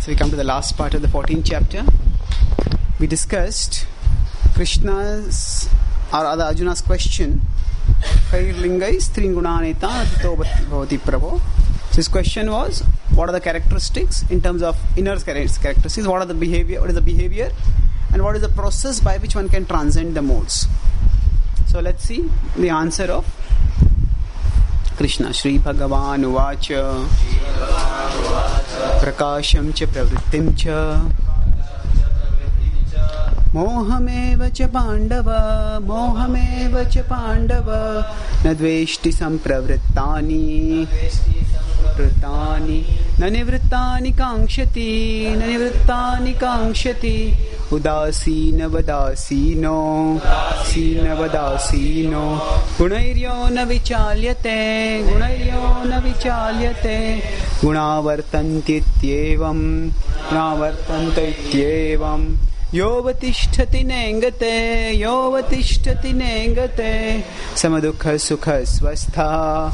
So we come to the last part of the 14th chapter. We discussed Krishna's or other Arjuna's question. Kairlingais Tringunaneta Bhavati Prabhu. So his question was, what are the characteristics in terms of inner characteristics? What is the behavior? And what is the process by which one can transcend the modes? So let's see the answer of Krishna. śrī-bhagavān uvāca prakāśaṁ ca pravṛttiṁ ca moham ca pāṇḍava na dveṣṭi sampravṛttāni na nivṛttāni kāṅkṣati udāsīna-vad guṇair na vicālyate guṇā vartanta evaṁ yo vatiṣṭhati neṅgate sama-duḥkha-sukhaḥ sva-sthaḥ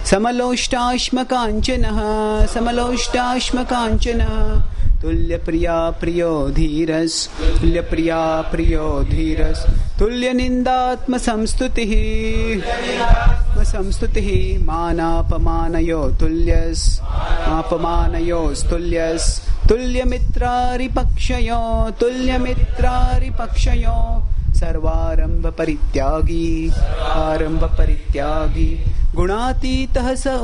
sama-loṣṭāśma-kāñcanaḥ tulya-priyāpriyo dhīras tulya-nindātma-saṁstutiḥ mānāpamānayo tulyas tulya-mitrāri-pakshayo sarvārambha-parityāgi guṇātītah sa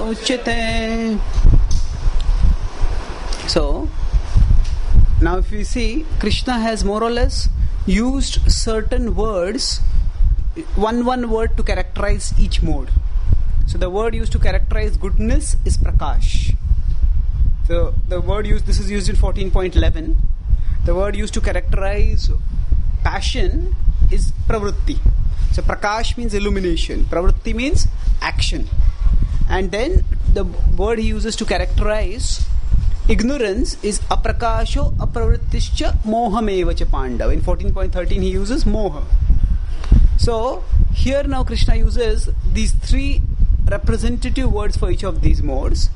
uccyate. So, now if you see, Krishna has more or less used certain words, one word to characterize each mode. So the word used to characterize goodness is prakash. So the word used, this is used in 14.11. The word used to characterize passion is pravṛttiṁ. So prakash means illumination, pravṛttiṁ means action. And then the word he uses to characterize ignorance is aprakāśo apravṛttiṣca moham ca pāṇḍava. In 14.13 he uses moha. So here now Krishna uses these three representative words for each of these modes,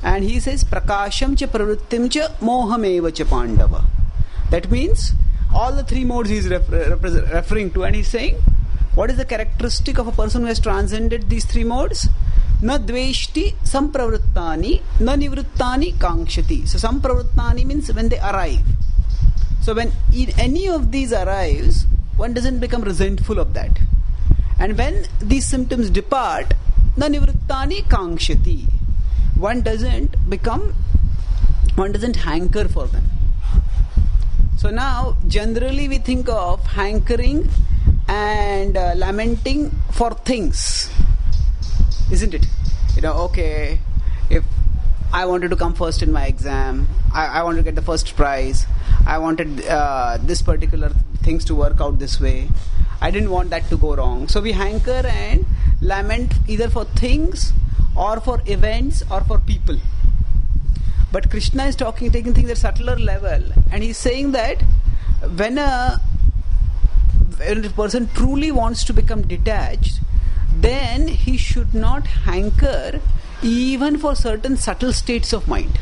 and he says prakāśaṁ ca pravṛttiṁ ca moham ca pāṇḍava. That means all the three modes he is referring to, and he is saying what is the characteristic of a person who has transcended these three modes? Na dveṣṭi sampravṛttāni na nivṛttāni kāṅkṣati. So sampravṛttāni means when they arrive. So when any of these arrives, one doesn't become resentful of that. And when these symptoms depart, na nivṛttāni kāṅkṣati. One doesn't hanker for them. So now generally we think of hankering and lamenting for things, isn't it? Okay, if I wanted to come first in my exam, I wanted to get the first prize, I wanted this particular things to work out this way, I didn't want that to go wrong. So we hanker and lament either for things or for events or for people. But Krishna is taking things at a subtler level, and he's saying that when a person truly wants to become detached, then he should not hanker even for certain subtle states of mind.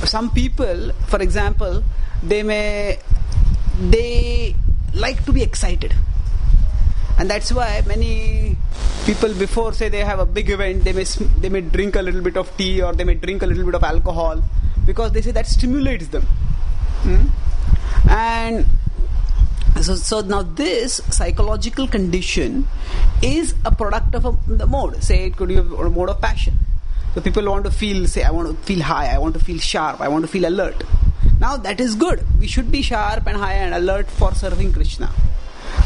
Some people, for example, they like to be excited, and that's why many people, before say they have a big event, they may drink a little bit of tea or they may drink a little bit of alcohol, because they say that stimulates them. And so now this psychological condition is a product of the mode. Say it could be a mode of passion. So people want to feel, say, I want to feel high, I want to feel sharp, I want to feel alert. Now that is good. We should be sharp and high and alert for serving Krishna.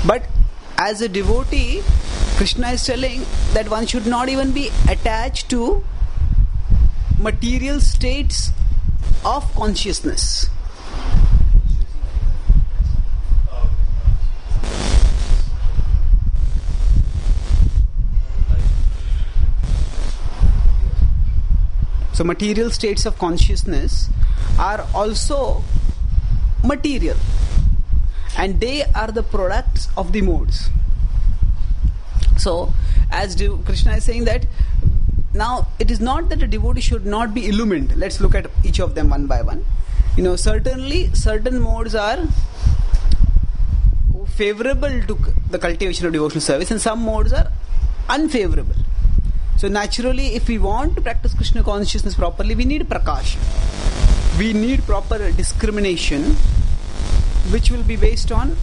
But as a devotee, Krishna is telling that one should not even be attached to material states of consciousness. So material states of consciousness are also material, and they are the products of the modes. So As Krishna is saying that now it is not that a devotee should not be illumined. Let's look at each of them one by one. Certainly certain modes are favorable to the cultivation of devotional service, and some modes are unfavorable. So naturally, if we want to practice Krishna consciousness properly, we need prakāśaṁ. We need proper discrimination, which will be based on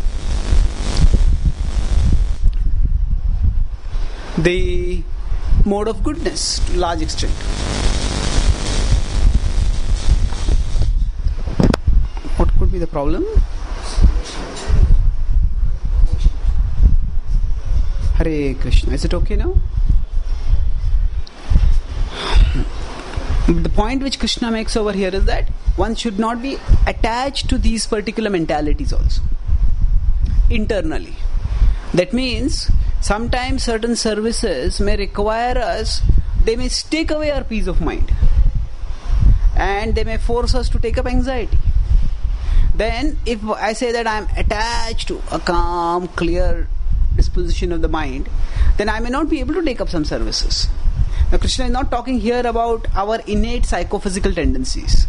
the mode of goodness to a large extent. What could be the problem? Hare Krishna. Is it okay now? The point which Krishna makes over here is that one should not be attached to these particular mentalities also. Internally. That means sometimes certain services may require us, they may take away our peace of mind. And they may force us to take up anxiety. Then if I say that I am attached to a calm, clear disposition of the mind, then I may not be able to take up some services. Now Krishna is not talking here about our innate psychophysical tendencies.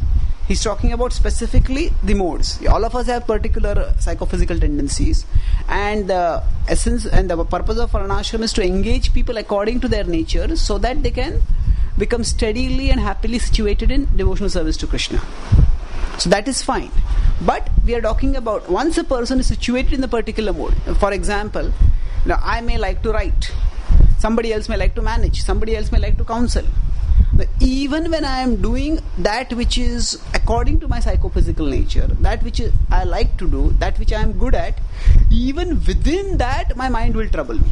He's talking about specifically the modes. All of us have particular psychophysical tendencies, and the essence and the purpose of varnashram is to engage people according to their nature so that they can become steadily and happily situated in devotional service to Krishna. So that is fine. But we are talking about once a person is situated in the particular mode. For example, I may like to write. Somebody else may like to manage. Somebody else may like to counsel. But even when I am doing that which is according to my psychophysical nature, that which I like to do, that which I am good at, even within that my mind will trouble me.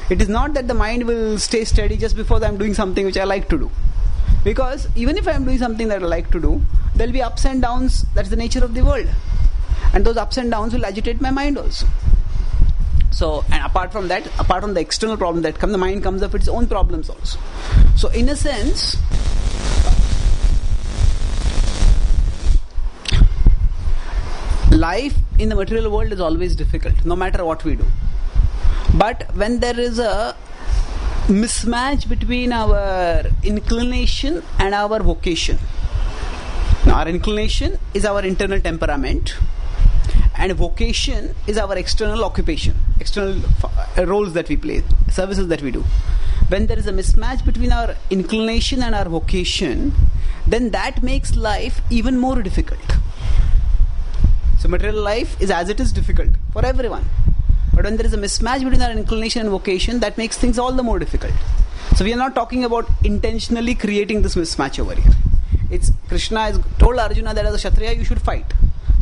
It is not that the mind will stay steady just because I am doing something which I like to do. Because even if I am doing something that I like to do, there will be ups and downs. That's the nature of the world. And those ups and downs will agitate my mind also. So, and apart from that, apart from the external problem that comes, the mind comes up with its own problems also. So, in a sense, life in the material world is always difficult, no matter what we do. But when there is a mismatch between our inclination and our vocation. Now, our inclination is our internal temperament, and vocation is our external occupation, external roles that we play, services that we do. When there is a mismatch between our inclination and our vocation, then that makes life even more difficult. So material life is as it is difficult for everyone. But when there is a mismatch between our inclination and vocation, that makes things all the more difficult. So we are not talking about intentionally creating this mismatch over here. It's Krishna has told Arjuna that as a Kshatriya you should fight.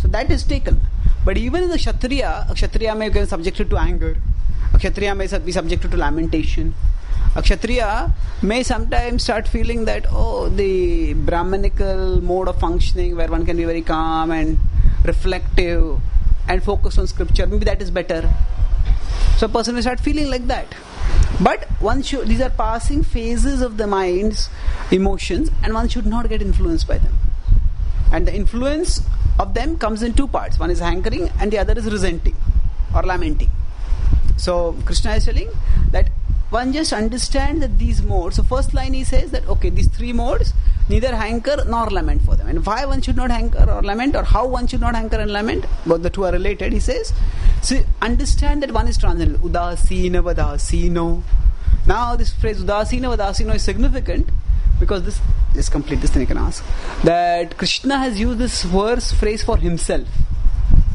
So that is taken. But even as a Kshatriya may be subjected to anger. A Kshatriya may be subjected to lamentation. A Kshatriya may sometimes start feeling that, the Brahmanical mode of functioning where one can be very calm and reflective and focus on scripture, maybe that is better. So a person may start feeling like that. But these are passing phases of the mind's emotions, and one should not get influenced by them. And the influence of them comes in two parts. One is hankering and the other is resenting or lamenting. So Krishna is telling that one just understands that these modes. So first line he says that these three modes, neither hanker nor lament for them. And why one should not hanker or lament, or how one should not hanker and lament, both the two are related. He says, so understand that one is transcendental. Udāsīna-vad āsīno. Now this phrase udāsīna-vad āsīno is significant because let's complete this, then you can ask, that Krishna has used this phrase for himself.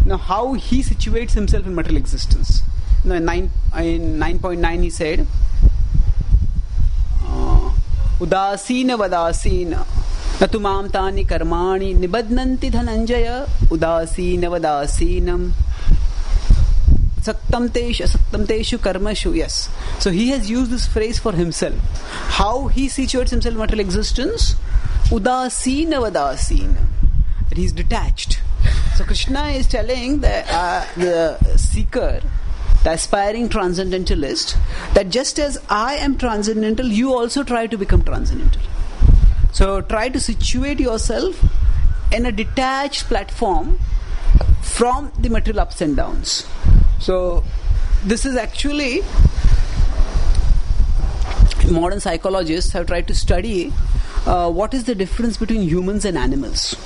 Now how he situates himself in material existence. In 9.9 he said, udāsīna-vad āsīna natu mam tāni karmāni nibadnanti dhananjaya udāsīna-vad āsīnam saktam teshu karmashu. Yes. So he has used this phrase for himself. How he situates himself in material existence? Udāsīna-vad āsīna. That he is detached. So Krishna is telling the seeker, the aspiring transcendentalist, that just as I am transcendental, you also try to become transcendental. So try to situate yourself in a detached platform from the material ups and downs. So this is actually modern psychologists have tried to study what is the difference between humans and animals.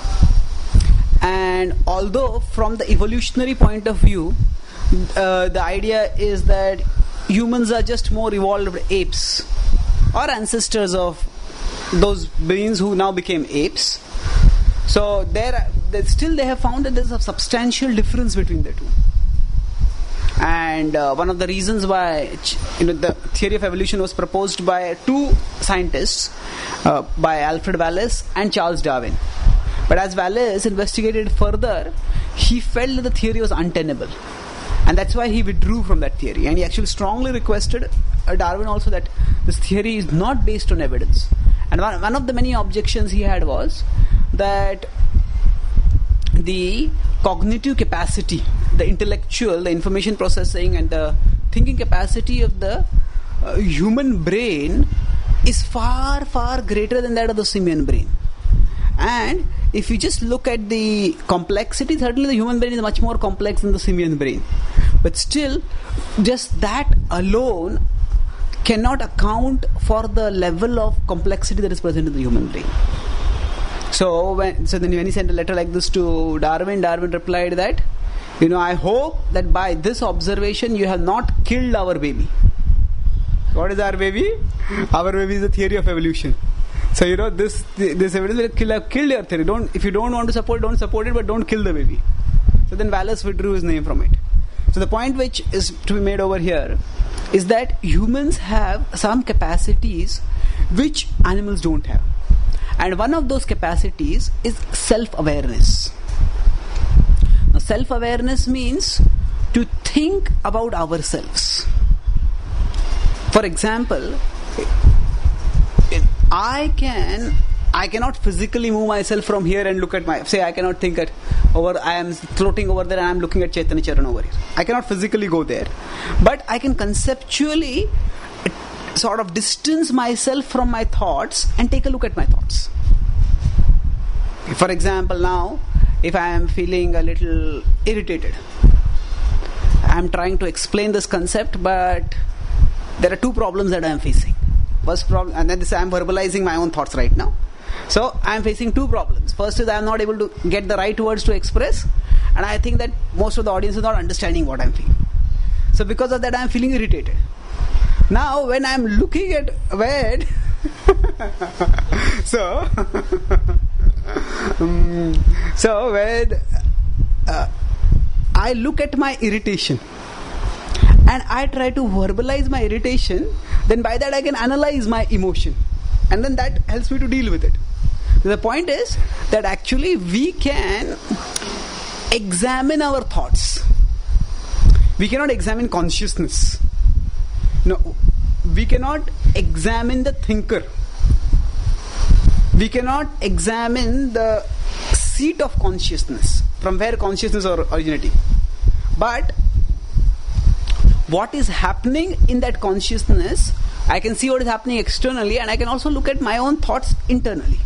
And although from the evolutionary point of view, the idea is that humans are just more evolved apes or ancestors of those beings who now became apes. So still they have found that there is a substantial difference between the two. And one of the reasons why the theory of evolution was proposed by two scientists, by Alfred Wallace and Charles Darwin. But as Wallace investigated further, he felt that the theory was untenable. And that's why he withdrew from that theory. And he actually strongly requested Darwin also that this theory is not based on evidence. And one of the many objections he had was that the cognitive capacity, the intellectual, the information processing and the thinking capacity of the human brain is far, far greater than that of the simian brain. And if you just look at the complexity, certainly the human brain is much more complex than the simian brain. But still, just that alone cannot account for the level of complexity that is present in the human brain. So then when he sent a letter like this to Darwin replied that, I hope that by this observation you have not killed our baby. What is our baby? Our baby is the theory of evolution. So this evidence will have killed your theory. If you don't want to support, don't support it, but don't kill the baby. So then Wallace withdrew his name from it. So the point which is to be made over here is that humans have some capacities which animals don't have. And one of those capacities is self-awareness. Now, self-awareness means to think about ourselves. For example, I cannot physically move myself from here and look at I cannot think I am floating over there and I am looking at Chaitanya Charan over here. I cannot physically go there. But I can conceptually sort of distance myself from my thoughts and take a look at my thoughts. For example, now, if I am feeling a little irritated, I am trying to explain this concept, but there are two problems that I am facing. First problem, and then I am verbalizing my own thoughts right now. So I am facing two problems. First is I am not able to get the right words to express, and I think that most of the audience is not understanding what I am feeling. So because of that I am feeling irritated. Now when I am looking at when when I look at my irritation and I try to verbalize my irritation, then by that I can analyze my emotion, and then that helps me to deal with it. So the point is that actually we can examine our thoughts. We cannot examine consciousness. No, we cannot examine the thinker. We cannot examine the seat of consciousness, from where consciousness originating. But what is happening in that consciousness, I can see what is happening externally, and I can also look at my own thoughts internally.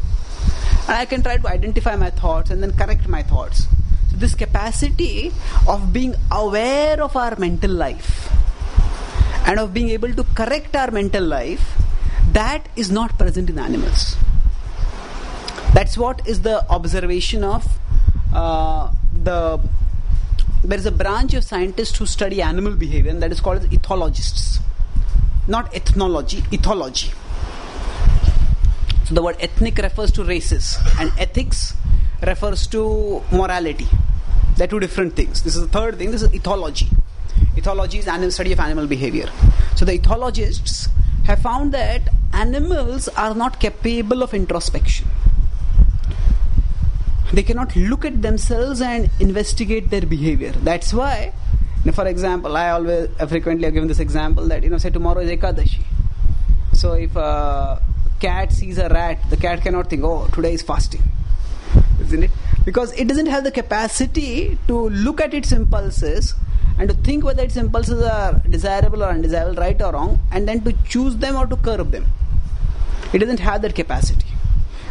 And I can try to identify my thoughts and then correct my thoughts. So this capacity of being aware of our mental life and of being able to correct our mental life, that is not present in animals. That's what is the observation of there is a branch of scientists who study animal behavior, and that is called as ethologists. Not ethnology, ethology. So the word ethnic refers to races, and ethics refers to morality. They are two different things. This is the third thing. This is ethology. Ethology is study of animal behavior. So the ethologists have found that animals are not capable of introspection. They cannot look at themselves and investigate their behavior. That's why, for example, I frequently have given this example that, say tomorrow is Ekadashi. So if a cat sees a rat, the cat cannot think, oh, today is fasting. Isn't it? Because it doesn't have the capacity to look at its impulses and to think whether its impulses are desirable or undesirable, right or wrong, and then to choose them or to curb them. It doesn't have that capacity.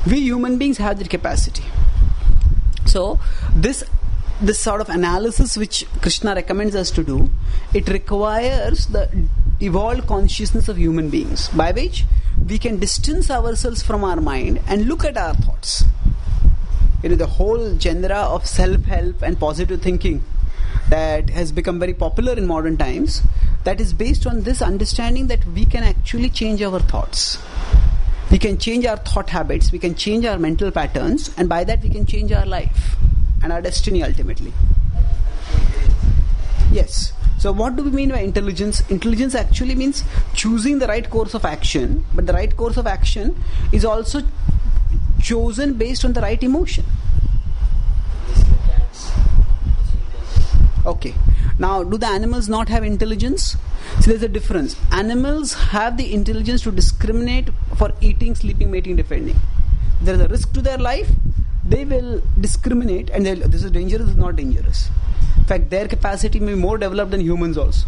We human beings have that capacity. So this sort of analysis which Krishna recommends us to do, it requires the evolved consciousness of human beings, by which we can distance ourselves from our mind and look at our thoughts. The whole genre of self-help and positive thinking that has become very popular in modern times, that is based on this understanding that we can actually change our thoughts. We can change our thought habits, we can change our mental patterns, and by that we can change our life and our destiny ultimately. Yes. So what do we mean by intelligence? Intelligence actually means choosing the right course of action, but the right course of action is also chosen based on the right emotion. Okay. Now, do the animals not have intelligence? See, there's a difference. Animals have the intelligence to discriminate for eating, sleeping, mating, defending. If there is a risk to their life, they will discriminate, and this is dangerous, this is not dangerous. In fact, their capacity may be more developed than humans also.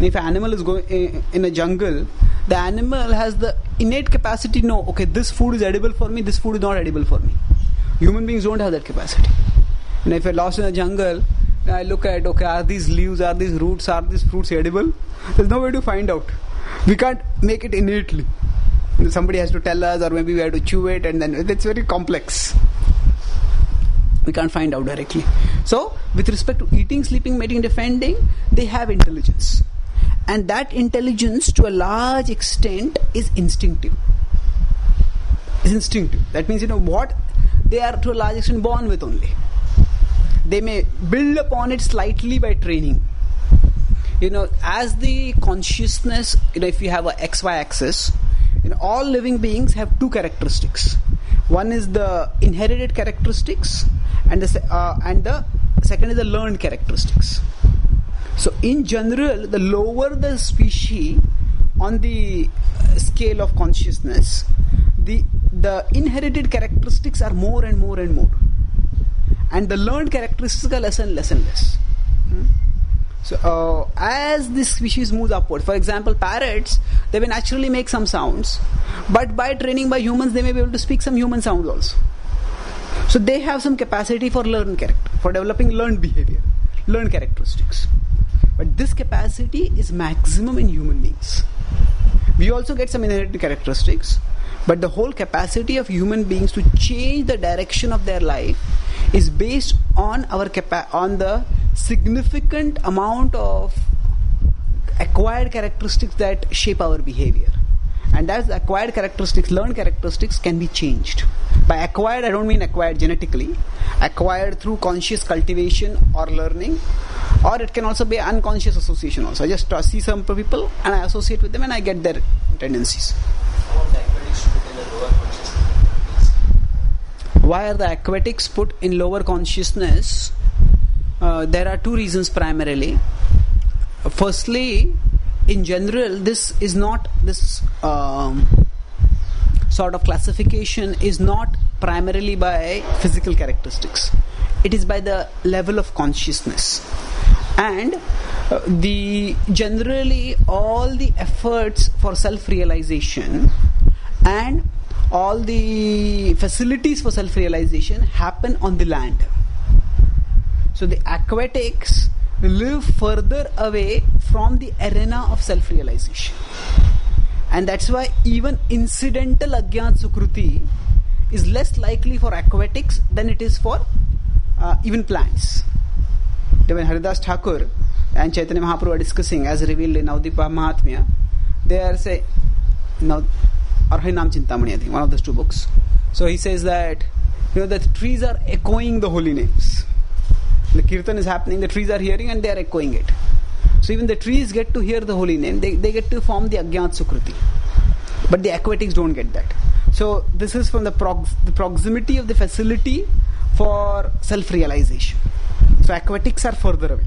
If an animal is going in a jungle, the animal has the innate capacity to know, okay, this food is edible for me, this food is not edible for me. Human beings don't have that capacity. And if you're lost in a jungle, I look at, okay, are these leaves, are these roots, are these fruits edible? There's no way to find out. We can't make it innately. Somebody has to tell us, or maybe we have to chew it, and then it's very complex. We can't find out directly. So, with respect to eating, sleeping, mating, defending, they have intelligence. And that intelligence, to a large extent, is instinctive. It's instinctive. That means, what they are to a large extent born with only. They may build upon it slightly by training. As the consciousness, if you have a XY axis, all living beings have two characteristics. One is the inherited characteristics, and the second is the learned characteristics. So in general, the lower the species on the scale of consciousness, the inherited characteristics are more and more and more, and the learned characteristics are less and less and less. So as this species moves upward, for example, parrots, they may naturally make some sounds, but by training by humans, they may be able to speak some human sounds also. So they have some capacity for for developing learned behavior, learned characteristics. But this capacity is maximum in human beings. We also get some inherited characteristics, but the whole capacity of human beings to change the direction of their life is based on on the significant amount of acquired characteristics that shape our behavior. And as acquired characteristics, learned characteristics can be changed. By acquired, I don't mean acquired genetically. Acquired through conscious cultivation or learning, or it can also be unconscious association also. I just see some people and I associate with them and I get their tendencies. Why are the aquatics put in lower consciousness? There are two reasons primarily. Firstly, in general, this sort of classification is not primarily by physical characteristics. It is by the level of consciousness. And generally all the efforts for self-realization and all the facilities for self-realization happen on the land. So the aquatics live further away from the arena of self-realization. And that's why even incidental ajnat sukruti is less likely for aquatics than it is for even plants. When Haridas Thakur and Chaitanya Mahaprabhu are discussing, as revealed in Navadipa Mahatmya, they are saying, or Harinam Chintamani, I think, one of those two books. So he says that, the trees are echoing the holy names. The kirtan is happening, the trees are hearing and they are echoing it. So even the trees get to hear the holy name, they get to form the ajnat sukruti. But the aquatics don't get that. So this is from the proximity of the facility for self-realization. So aquatics are further away.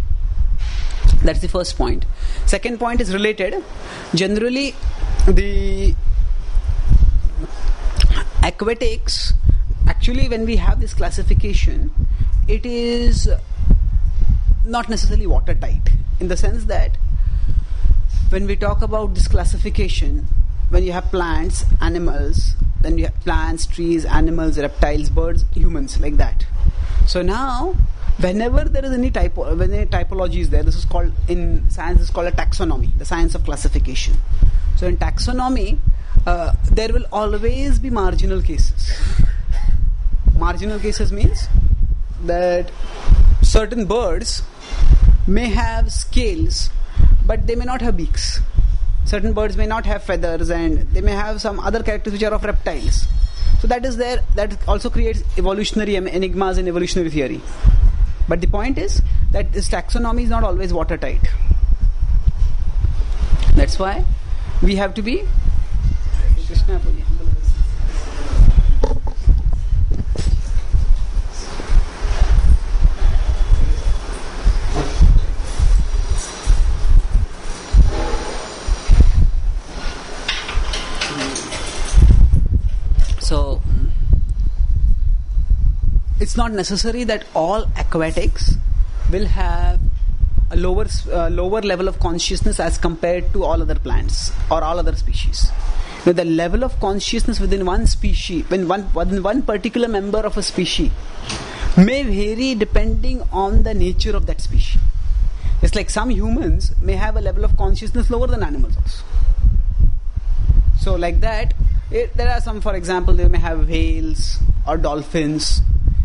That's the first point. Second point is related. Generally, the aquatics, actually when we have this classification, it is not necessarily watertight, in the sense that when we talk about this classification, when you have plants, animals, then you have plants, trees, animals, reptiles, birds, humans, like that. So now whenever there is any typology is there, this is called, in science, is called a taxonomy, the science of classification. So in taxonomy, there will always be marginal cases. Marginal cases means that certain birds may have scales, but they may not have beaks. Certain birds may not have feathers, and they may have some other characters which are of reptiles. So that is there. That also creates evolutionary enigmas in evolutionary theory. But the point is that this taxonomy is not always watertight. That's why we have to be Krishna. So it's not necessary that all aquatics will have a lower level of consciousness as compared to all other plants or all other species. Now, the level of consciousness within one species, when one particular member of a species, may vary depending on the nature of that species. It's like some humans may have a level of consciousness lower than animals also. So like that, there are some, for example, they may have whales or dolphins.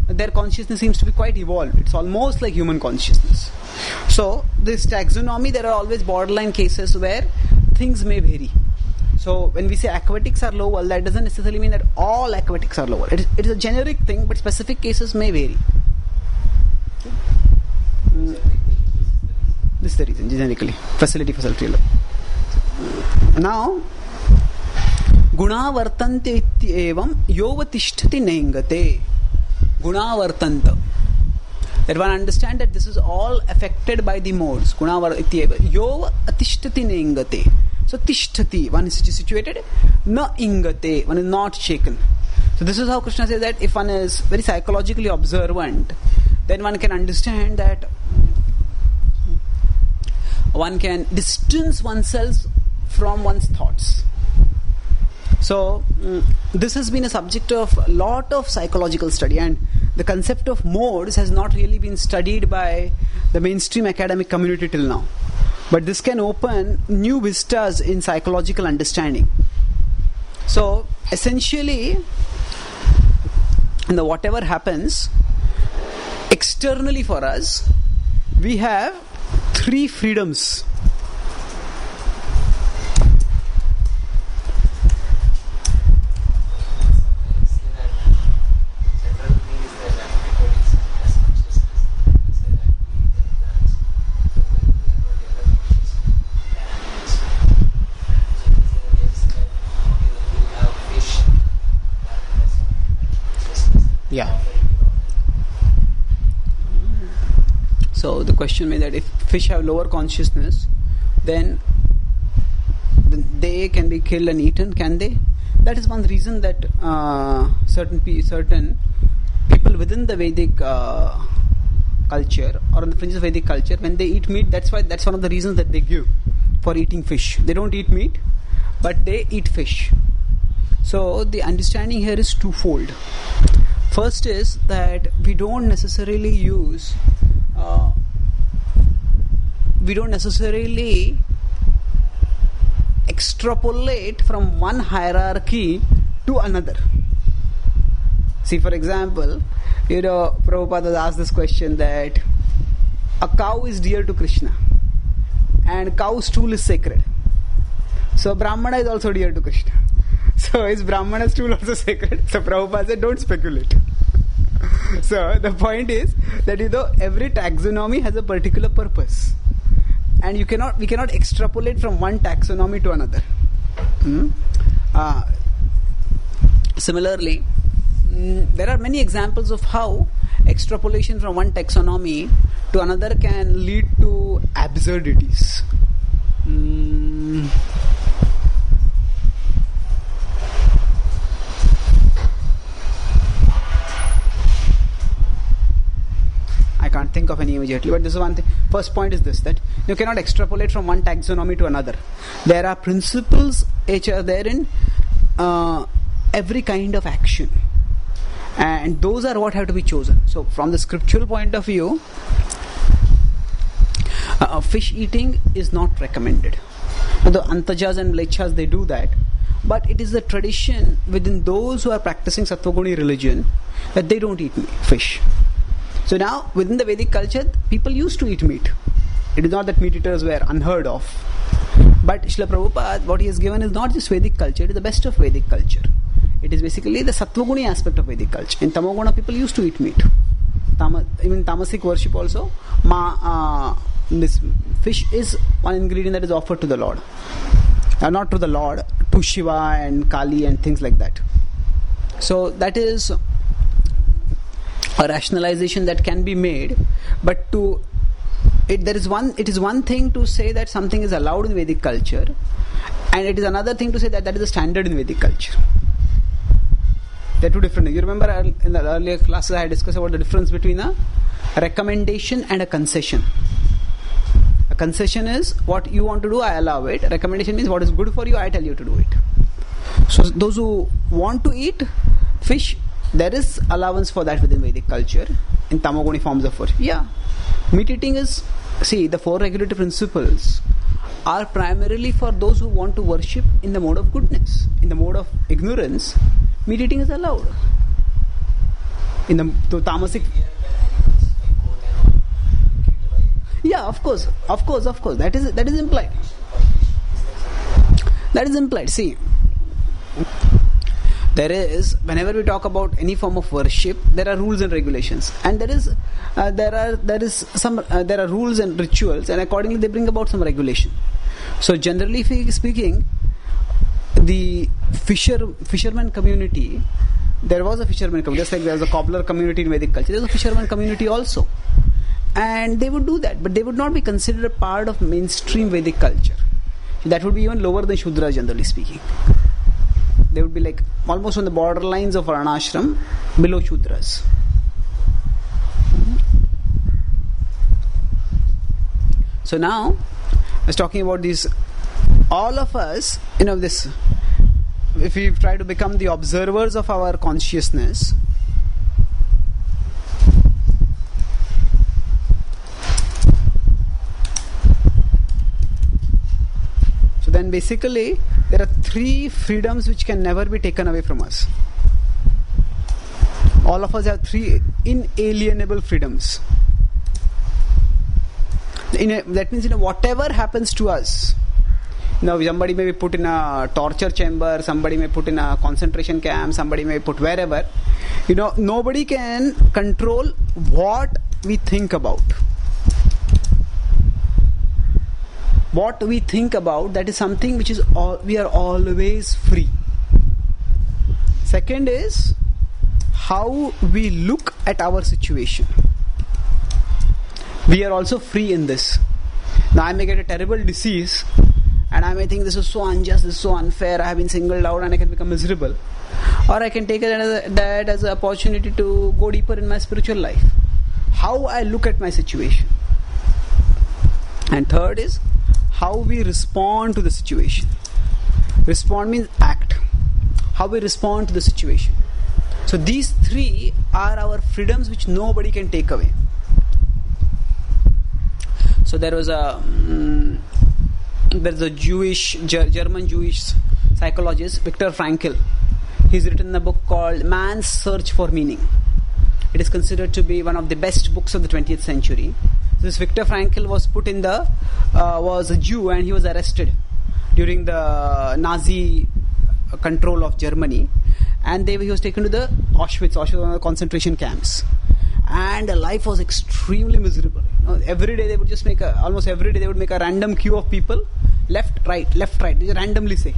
Their consciousness seems to be quite evolved. It's almost like human consciousness. So this taxonomy, there are always borderline cases where things may vary. So when we say aquatics are low, well, that doesn't necessarily mean that all aquatics are lower. It is a generic thing, but specific cases may vary. This is the reason, generically. Facility for self-realization. Now, guṇā vartanta evaṁ yo vatiṣṭhati neṅgate. Guṇā vartanta. That one understand that this is all affected by the modes. Guṇā vartanta yo vatiṣṭhati neṅgate. So tiṣṭhati, one is situated, na ingate, one is not shaken. So this is how Krishna says that if one is very psychologically observant, then one can understand that one can distance oneself from one's thoughts. So this has been a subject of a lot of psychological study, and the concept of modes has not really been studied by the mainstream academic community till now. But this can open new vistas in psychological understanding. So essentially, whatever happens externally for us, we have three freedoms. Yeah. So the question may that if fish have lower consciousness, then they can be killed and eaten, can they? That is one reason that certain people within the Vedic culture or on the fringes of Vedic culture, when they eat meat, that's one of the reasons that they give for eating fish. They don't eat meat, but they eat fish. So the understanding here is twofold. First is that we don't necessarily extrapolate from one hierarchy to another. See, for example, Prabhupada has asked this question that a cow is dear to Krishna and cow stool is sacred. So Brahmana is also dear to Krishna. So is Brahmana stool also sacred? So Prabhupada said, don't speculate. So the point is that every taxonomy has a particular purpose, and we cannot extrapolate from one taxonomy to another. Similarly, there are many examples of how extrapolation from one taxonomy to another can lead to absurdities. I can't think of any immediately, but this is one thing. First point is this, that you cannot extrapolate from one taxonomy to another. There are principles which are there in every kind of action. And those are what have to be chosen. So from the scriptural point of view, fish eating is not recommended. Now, the antajas and mlechas, they do that, but it is the tradition within those who are practicing Sattva-guni religion that they don't eat fish. So now, within the Vedic culture, people used to eat meat. It is not that meat eaters were unheard of. But Srila Prabhupada, what he has given is not just Vedic culture, it is the best of Vedic culture. It is basically the Sattva-guni aspect of Vedic culture. In Tamoguna, people used to eat meat. Even Tamasic worship also, this fish is one ingredient that is offered to the Lord. Not to the Lord, to Shiva and Kali and things like that. So that is a rationalization that can be made, but it is one thing to say that something is allowed in Vedic culture, and it is another thing to say that is a standard in Vedic culture. They're two different things. You remember in the earlier classes I had discussed about the difference between a recommendation and a concession. A concession is what you want to do, I allow it. A recommendation means what is good for you, I tell you to do it. So those who want to eat fish, there is allowance for that within Vedic culture in Tamoguni forms of worship. Yeah. Meat eating is, the four regulative principles are primarily for those who want to worship in the mode of goodness. In the mode of ignorance, meat eating is allowed. In the tamasic... Yeah, of course. That is implied. That is implied. See, there is, whenever we talk about any form of worship, there are rules and regulations, and there are rules and rituals, and accordingly they bring about some regulation. So generally speaking, the fisherman community, there was a fisherman community, just like there was a cobbler community in Vedic culture, there was a fisherman community also, and they would do that, but they would not be considered a part of mainstream Vedic culture. That would be even lower than Shudra, generally speaking. They would be like almost on the borderlines of Varnashram, below Shudras. So now, I was talking about these, all of us, this, if we try to become the observers of our consciousness, so then basically, there are three freedoms which can never be taken away from us. All of us have three inalienable freedoms. That means, whatever happens to us, somebody may be put in a torture chamber, somebody may put in a concentration camp, somebody may put wherever. Nobody can control what we think about. What we think about, that is something which is we are always free. Second is how we look at our situation. We are also free in this. Now I may get a terrible disease and I may think this is so unjust, this is so unfair, I have been singled out and I can become miserable. Or I can take that as an opportunity to go deeper in my spiritual life. How I look at my situation. And third is how we respond to the situation. Respond means act. How we respond to the situation. So these three are our freedoms which nobody can take away. So there was a German Jewish psychologist, Viktor Frankl. He's written a book called Man's Search for Meaning. It is considered to be one of the best books of the 20th century. This Viktor Frankl was a Jew and he was arrested during the Nazi control of Germany, and he was taken to the Auschwitz, one of the concentration camps, and life was extremely miserable. Every day they would just almost every day they would make a random queue of people, left, right, they just randomly say.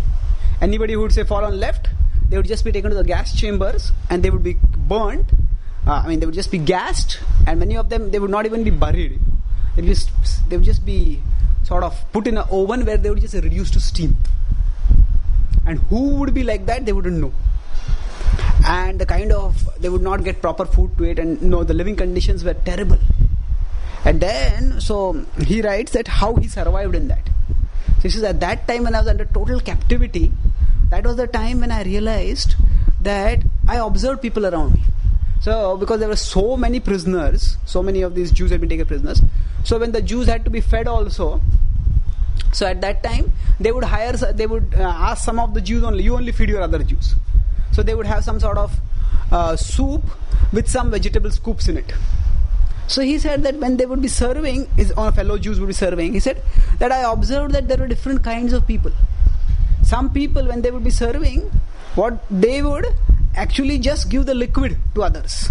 Anybody who would say fall on left, they would just be taken to the gas chambers and they would be burnt. They would just be gassed, and many of them, they would not even be buried. They would just be sort of put in an oven where they would just reduce to steam. And who would be like that, they wouldn't know. And they would not get proper food to eat, and the living conditions were terrible. And then, so he writes that how he survived in that. So he says, at that time when I was under total captivity, that was the time when I realized that I observed people around me. So, because there were so many prisoners, so many of these Jews had been taken prisoners. So, when the Jews had to be fed also, so at that time they would ask some of the Jews only, you only feed your other Jews. So they would have some sort of soup with some vegetable scoops in it. So he said that when they would be serving, his fellow Jews would be serving, he said that I observed that there were different kinds of people. Some people, when they would be serving, what they would actually just give the liquid to others,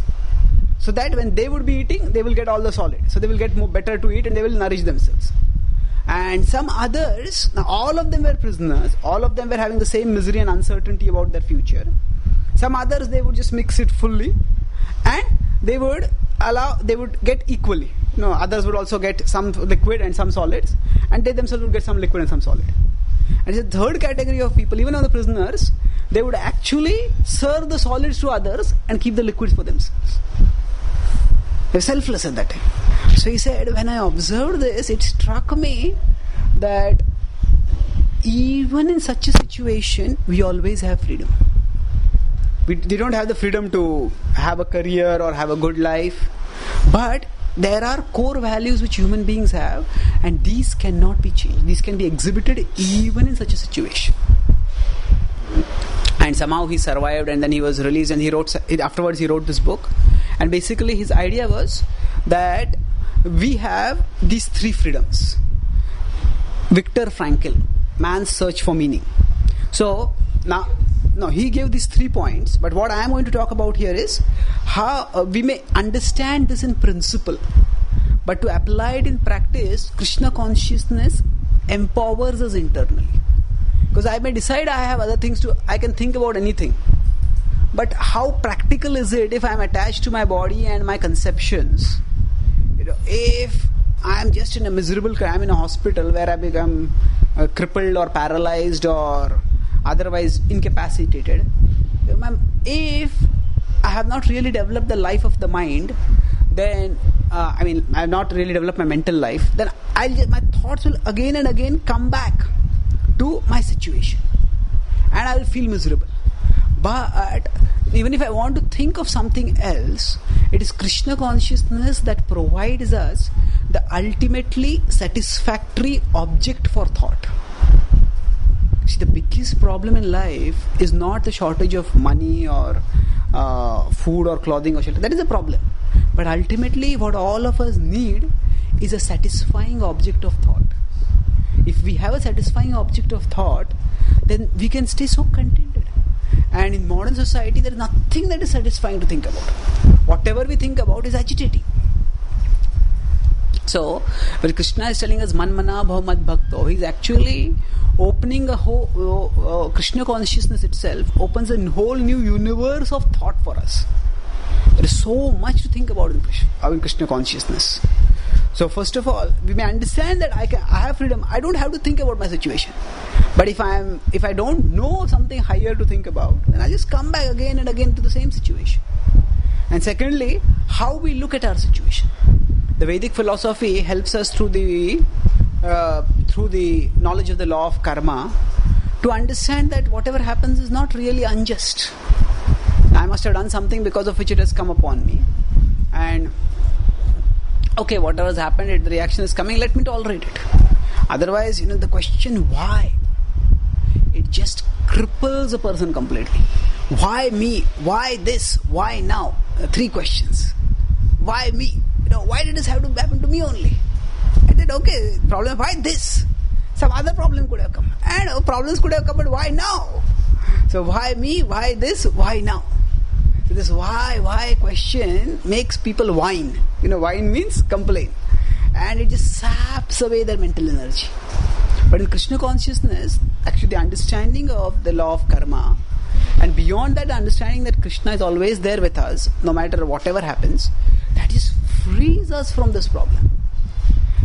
so that when they would be eating, they will get all the solid. So they will get more better to eat and they will nourish themselves. And some others, now all of them were prisoners, all of them were having the same misery and uncertainty about their future. Some others, they would just mix it fully and they would get equally. Others would also get some liquid and some solids, and they themselves would get some liquid and some solid. And the third category of people, even on the prisoners, they would actually serve the solids to others and keep the liquids for themselves. They were selfless at that time. So he said, when I observed this, it struck me that even in such a situation, we always have freedom. We don't have the freedom to have a career or have a good life, but there are core values which human beings have, and these cannot be changed. These can be exhibited even in such a situation. And somehow he survived, and then he was released, and afterwards he wrote this book. And basically his idea was that we have these three freedoms. Viktor Frankl, man's search for meaning. So now, he gave these 3 points, but what I am going to talk about here is how we may understand this in principle, but to apply it in practice, Krishna consciousness empowers us internally. Because I may decide I have other things I can think about anything, but how practical is it if I am attached to my body and my conceptions? If I am just in a miserable, I am in a hospital where I become crippled or paralyzed or otherwise incapacitated. If I have not really developed the life of the mind, then I have not really developed my mental life, then my thoughts will again and again come back to my situation, and I will feel miserable. But even if I want to think of something else, it is Krishna consciousness that provides us the ultimately satisfactory object for thought. See, the biggest problem in life is not the shortage of money or food or clothing or shelter. That is a problem. But ultimately, what all of us need is a satisfying object of thought. If we have a satisfying object of thought, then we can stay so contented. And in modern society, there is nothing that is satisfying to think about. Whatever we think about is agitating. So, when Krishna is telling us Manmana Bhav Bhakto, he is actually opening a whole Krishna consciousness itself opens a whole new universe of thought for us. There is so much to think about in Krishna consciousness. So first of all, we may understand that I have freedom. I don't have to think about my situation. But if I don't know something higher to think about, then I just come back again and again to the same situation. And secondly, how we look at our situation. The Vedic philosophy helps us through the knowledge of the law of karma to understand that whatever happens is not really unjust. I must have done something because of which it has come upon me. And okay, whatever has happened, the reaction is coming, let me tolerate it. Otherwise, the question why, it just cripples a person completely. Why me? Why this? Why now? 3 questions. Why me? Why did this have to happen to me only? I said, okay, problem, why this? Some other problem could have come. And problems could have come, but why now? So why me? Why this? Why now? So this why question makes people whine. Whine means complain. And it just saps away their mental energy. But in Krishna consciousness, actually the understanding of the law of karma, and beyond that, understanding that Krishna is always there with us, no matter whatever happens, that just frees us from this problem.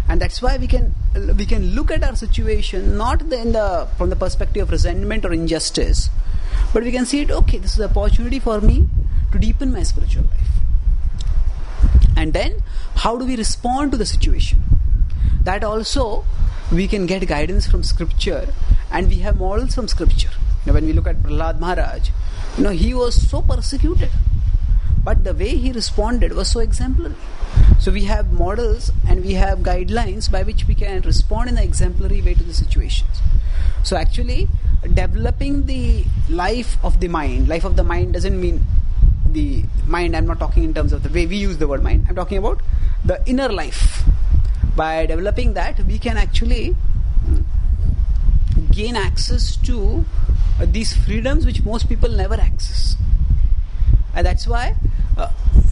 And that's why we can look at our situation not from the perspective of resentment or injustice, but we can see it, okay, this is an opportunity for me to deepen my spiritual life. And then, how do we respond to the situation? That also, we can get guidance from scripture, and we have models from scripture. When we look at Prahlad Maharaj, he was so persecuted. But the way he responded was so exemplary. So we have models and we have guidelines by which we can respond in an exemplary way to the situations. So actually, developing the life of the mind doesn't mean the mind. I'm not talking in terms of the way we use the word mind. I'm talking about the inner life. By developing that, we can actually gain access to these freedoms which most people never access. And that's why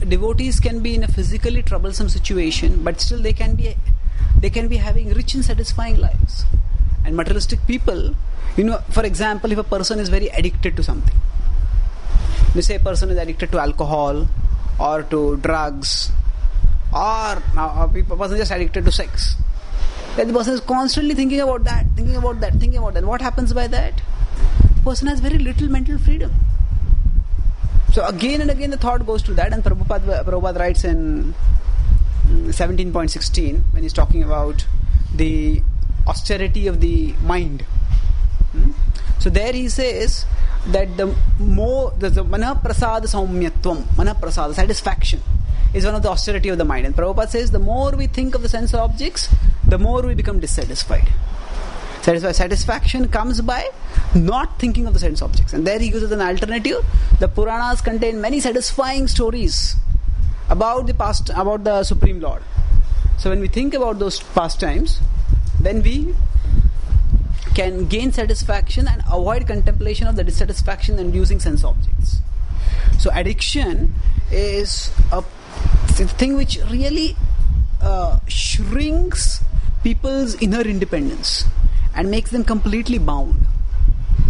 devotees can be in a physically troublesome situation, but still they can be having rich and satisfying lives. And materialistic people, for example, if a person is very addicted to something, let's say a person is addicted to alcohol or to drugs, or a person is just addicted to sex, then the person is constantly thinking about that. What happens by that? The person has very little mental freedom. So again and again the thought goes to that, and Prabhupada writes in 17.16 when he's talking about the austerity of the mind. So there he says that the mana-prasada saumyatvam, mana-prasada, satisfaction, is one of the austerity of the mind. And Prabhupada says the more we think of the sense objects, the more we become dissatisfied. Satisfaction comes by not thinking of the sense objects. And there he gives us an alternative. The Puranas contain many satisfying stories about the past, about the Supreme Lord. So when we think about those pastimes, then we can gain satisfaction and avoid contemplation of the dissatisfaction inducing sense objects. So addiction is a thing which really shrinks people's inner independence and makes them completely bound.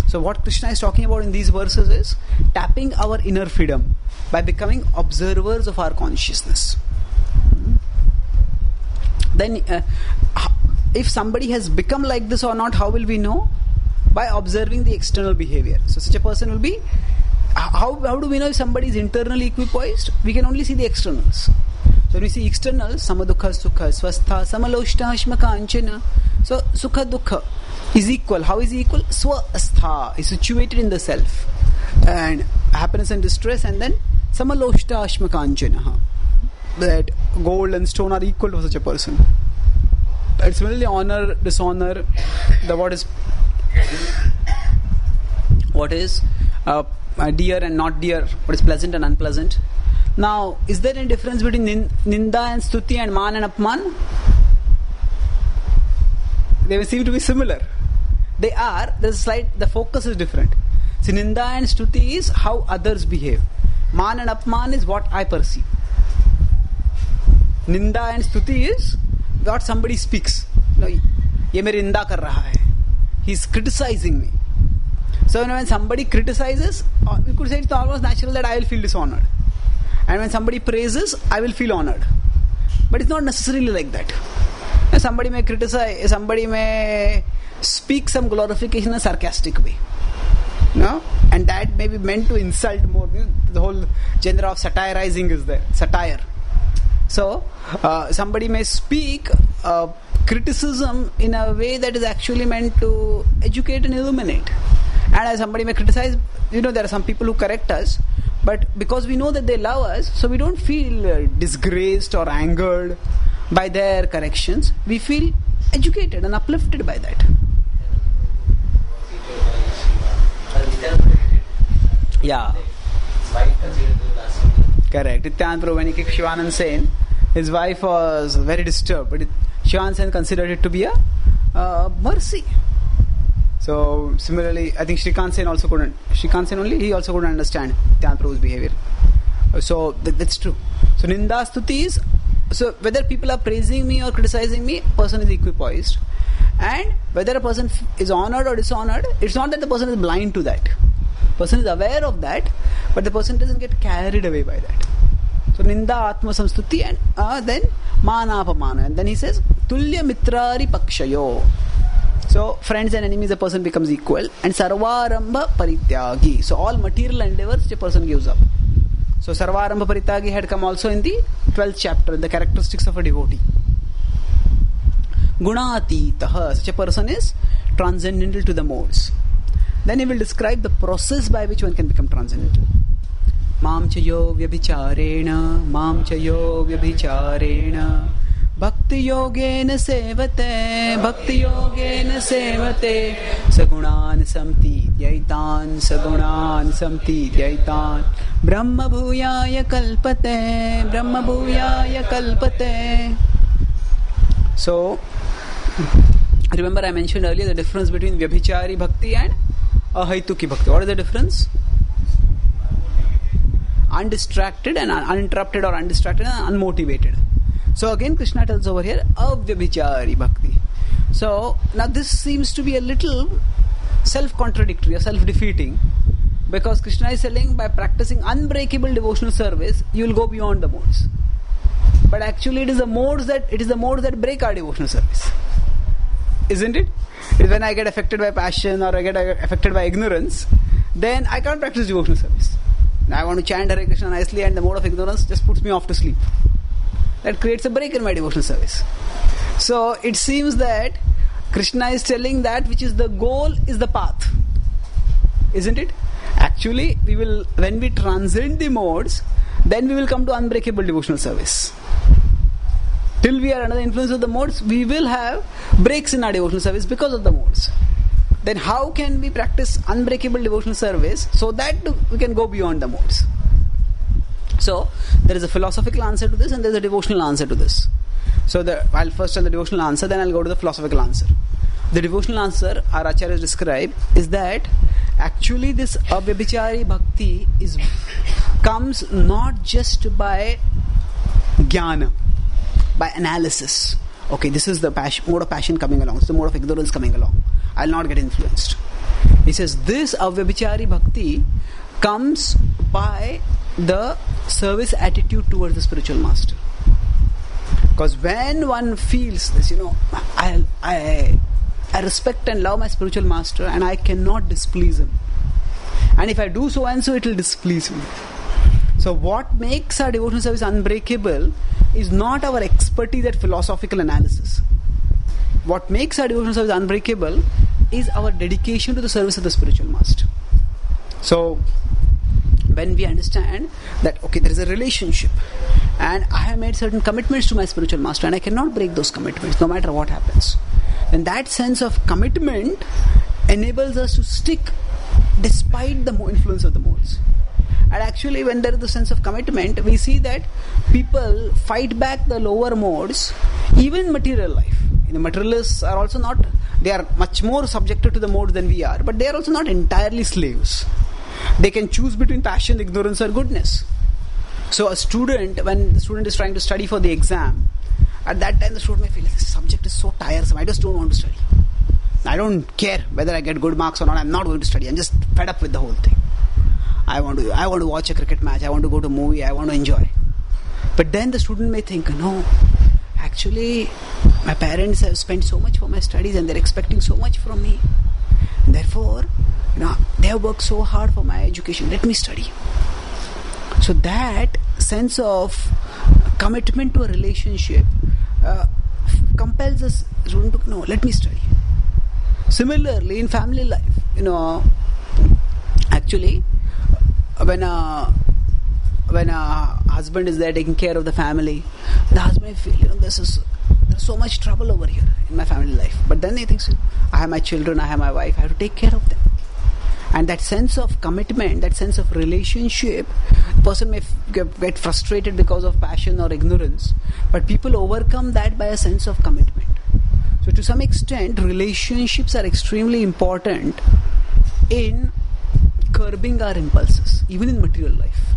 So what Krishna is talking about in these verses is tapping our inner freedom by becoming observers of our consciousness. Then if somebody has become like this or not, how will we know? By observing the external behavior. So such a person will be, how do we know if somebody is internally equipoised? We can only see the externals. So when we see externals, sama-duḥkha-sukhaḥ, sva-sthaḥ, sama-loṣṭāśma-kāñcanaḥ. So sukha dukkha is equal. How is he equal? Sva-sthaḥ is situated in the self, and happiness and distress, and then sama-loṣṭāśma-kāñcanaḥ, that gold and stone are equal to such a person. And similarly, honor, dishonor, what is dear and not dear, what is pleasant and unpleasant. Now, is there any difference between ninda and stuti and man and apman? They seem to be similar. They are. The focus is different. So ninda and stuti is how others behave. Man and apman is what I perceive. Ninda and stuti is what somebody speaks. No, ye mere ninda kar raha hai. He's criticizing me. So when somebody criticizes, we could say it's almost natural that I will feel dishonored. And when somebody praises, I will feel honored. But it's not necessarily like that. Somebody may criticize, somebody may speak some glorification in a sarcastic way. No? And that may be meant to insult more. The whole genre of satirizing is there. Satire. So, somebody may speak criticism in a way that is actually meant to educate and illuminate. And as somebody may criticize, there are some people who correct us, but because we know that they love us, so we don't feel disgraced or angered by their corrections. We feel educated and uplifted by that. Yeah. Correct. Nityananda Prabhu, when he kicked Shivanand Sen, his wife was very disturbed, but Shivanand Sen considered it to be a mercy. So similarly, I think Shrikant Sen also couldn't. Shrikant Sen only, he also couldn't understand Nityananda Prabhu's behavior. So that's true. So ninda stuti is, so whether people are praising me or criticizing me, person is equipoised. And whether a person is honored or dishonored, it's not that the person is blind to that. Person is aware of that, but the person doesn't get carried away by that. So nindātma-saṁstutiḥ and then mānāpamāna. And then he says tulya-mitrāri-pakshayo. So friends and enemies, a person becomes equal. And sarvārambha parityāgi. So all material endeavors a person gives up. So sarvārambha parityāgi had come also in the 12th chapter, the characteristics of a devotee. Guṇātītaḥ, such a person is transcendental to the modes. Then he will describe the process by which one can become transcendental. Mam chayo vyabhicārena Bhakti yogena sevate Sagunan samtidhyaitan Brahma bhuyaya kalpate. So, remember I mentioned earlier the difference between vyabhichari bhakti and ahaituki bhakti. What is the difference? Undistracted and uninterrupted, or undistracted and unmotivated. So again Krishna tells over here avyabhichari bhakti. So now this seems to be a little self-contradictory or self-defeating, because Krishna is telling by practicing unbreakable devotional service you will go beyond the modes. But actually it is the modes that break our devotional service. Isn't it? It's when I get affected by passion or I get affected by ignorance, then I can't practice devotional service. Now I want to chant Hare Krishna nicely and the mode of ignorance just puts me off to sleep. That creates a break in my devotional service. So it seems that Krishna is telling that which is the goal is the path. Isn't it? Actually, when we transcend the modes, then we will come to unbreakable devotional service. Till we are under the influence of the modes, we will have breaks in our devotional service because of the modes. Then how can we practice unbreakable devotional service so that we can go beyond the modes? So, there is a philosophical answer to this and there is a devotional answer to this. So, I'll first tell the devotional answer, then I'll go to the philosophical answer. The devotional answer, our acharyas describe, is that actually this avyabhichari bhakti comes not just by jnana, by analysis. Okay, this is the mode of passion coming along, this is the mode of ignorance coming along. I'll not get influenced. He says this avyabhichari bhakti comes by the service attitude towards the spiritual master. Because when one feels this, I respect and love my spiritual master and I cannot displease him. And if I do so and so, it will displease me. So what makes our devotional service unbreakable is not our expertise at philosophical analysis. What makes our devotional service unbreakable is our dedication to the service of the spiritual master. So when we understand that, okay, there is a relationship and I have made certain commitments to my spiritual master and I cannot break those commitments no matter what happens, then that sense of commitment enables us to stick despite the influence of the modes. And actually when there is the sense of commitment, we see that people fight back the lower modes even in material life. Materialists are also not, they are much more subjected to the modes than we are, but they are also not entirely slaves. They can choose between passion, ignorance or goodness. So a student, when the student is trying to study for the exam, at that time the student may feel this subject is so tiresome, I just don't want to study. I don't care whether I get good marks or not, I'm not going to study, I'm just fed up with the whole thing. I want to watch a cricket match, I want to go to a movie, I want to enjoy. But then the student may think, no, actually my parents have spent so much for my studies and they're expecting so much from me. Therefore, they have worked so hard for my education, let me study. So that sense of commitment to a relationship compels us to no, let me study. Similarly, in family life, actually, when a husband is there taking care of the family, the husband may feel, there's so much trouble over here in my family life. But then he thinks, I have my children, I have my wife, I have to take care of them. And that sense of commitment, that sense of relationship, the person may get frustrated because of passion or ignorance, but people overcome that by a sense of commitment. So to some extent, relationships are extremely important in curbing our impulses, even in material life.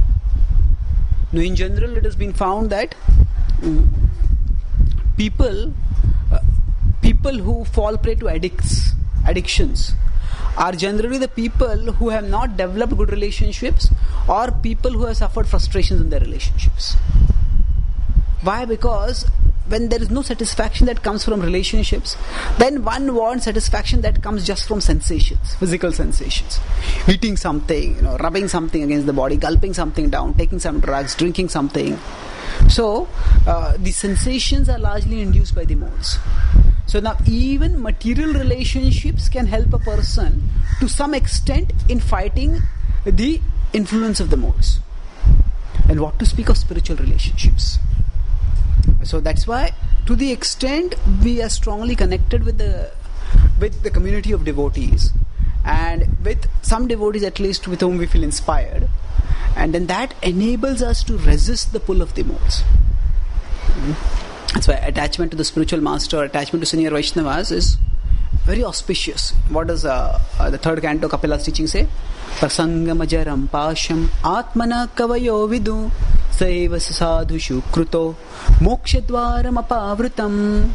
Now, in general, it has been found that people who fall prey to addictions are generally the people who have not developed good relationships or people who have suffered frustrations in their relationships. Why? Because when there is no satisfaction that comes from relationships, then one wants satisfaction that comes just from sensations, physical sensations. Eating something, rubbing something against the body, gulping something down, taking some drugs, drinking something. So, the sensations are largely induced by the modes. So now even material relationships can help a person to some extent in fighting the influence of the modes. And what to speak of spiritual relationships? So that's why, to the extent we are strongly connected with the community of devotees, and with some devotees at least with whom we feel inspired, and then that enables us to resist the pull of the modes. That's why attachment to the spiritual master, attachment to senior Vaishnavas is very auspicious. What does the third canto Kapila's teaching say? Prasangamajaram pasham atmana kavayo vidu saiva sadhushu kruto mokshadvaram apavrutam.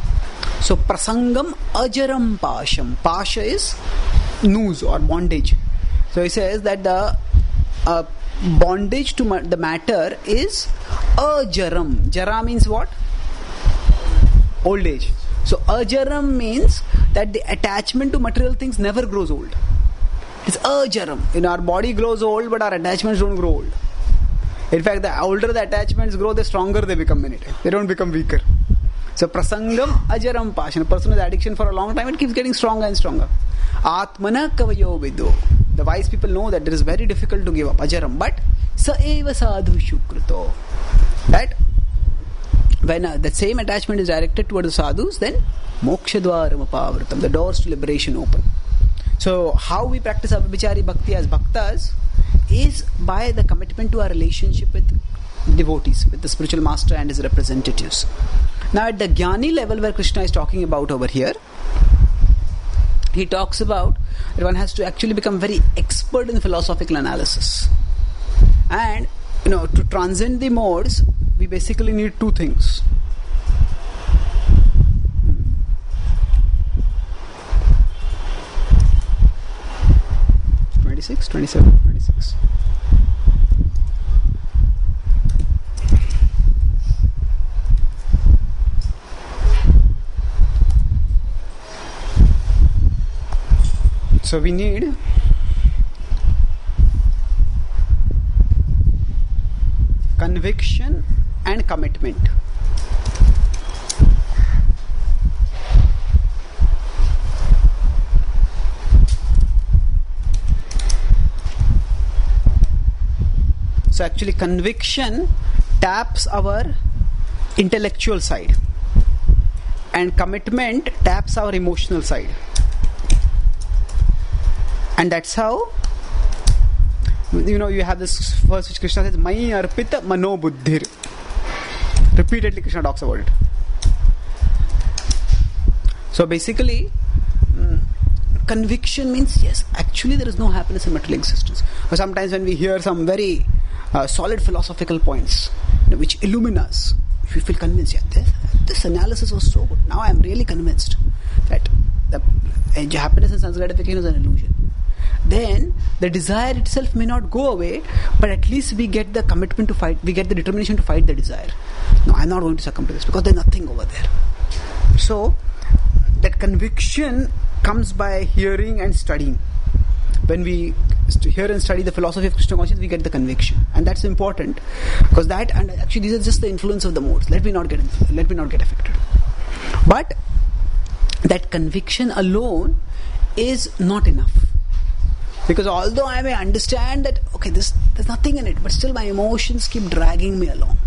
So prasangam ajaram pasham. Pasha is noose or bondage. So he says that the bondage to the matter is ajaram. Jara means what? Old age. So ajaram means that the attachment to material things never grows old. It's ajaram. Our body grows old, but our attachments don't grow old. In fact, the older the attachments grow, the stronger they become many times. They don't become weaker. So prasangam ajaram passion. A person with addiction for a long time, it keeps getting stronger and stronger. Atmana kavayo vidu. The wise people know that it is very difficult to give up ajaram, but saeva sadhushu kruto. That when the same attachment is directed towards the sadhus, then mokshadvaram apavrutam, the doors to liberation open. So how we practice abhichari bhakti as bhaktas is by the commitment to our relationship with devotees, with the spiritual master and his representatives. Now at the jnani level where Krishna is talking about over here, he talks about that one has to actually become very expert in philosophical analysis. And to transcend the modes, we basically need two things. (26, 27, 26). So we need conviction and commitment. So actually conviction taps our intellectual side, and commitment taps our emotional side. And that's how, you have this verse which Krishna says, Mai arpita mano buddhir. Repeatedly Krishna talks about it. So basically, conviction means, yes, actually there is no happiness in material existence. Or sometimes when we hear some very solid philosophical points, which illumine us, if we feel convinced, yeah, this analysis was so good. Now I am really convinced that the happiness and sense gratification is an illusion. Then the desire itself may not go away, but at least we get the commitment to fight, we get the determination to fight the desire. No, I'm not going to succumb to this because there's nothing over there. So that conviction comes by hearing and studying. When we hear and study the philosophy of Krishna consciousness, we get the conviction, and that's important because that, and actually these are just the influence of the modes. Let me not get affected. But that conviction alone is not enough. Because although I may understand that, okay, there's nothing in it, but still my emotions keep dragging me along.